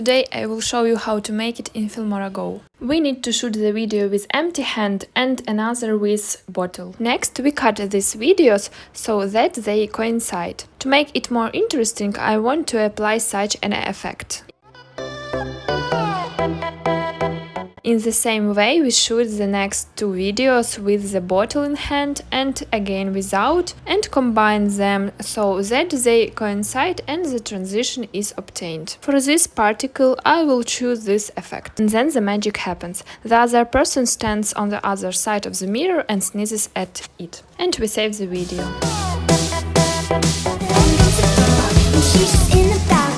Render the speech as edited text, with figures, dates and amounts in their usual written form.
Today I will show you how to make it in FilmoraGo. We need to shoot the video with empty hand and another with bottle. Next we cut these videos so that they coincide. To make it more interesting, I want to apply such an effect. In the same way, we shoot the next two videos with the bottle in hand and again without, and combine them so that they coincide and the transition is obtained. For this particle, I will choose this effect. And then the magic happens. The other person stands on the other side of the mirror and sneezes at it. And we save the video. She's in the back.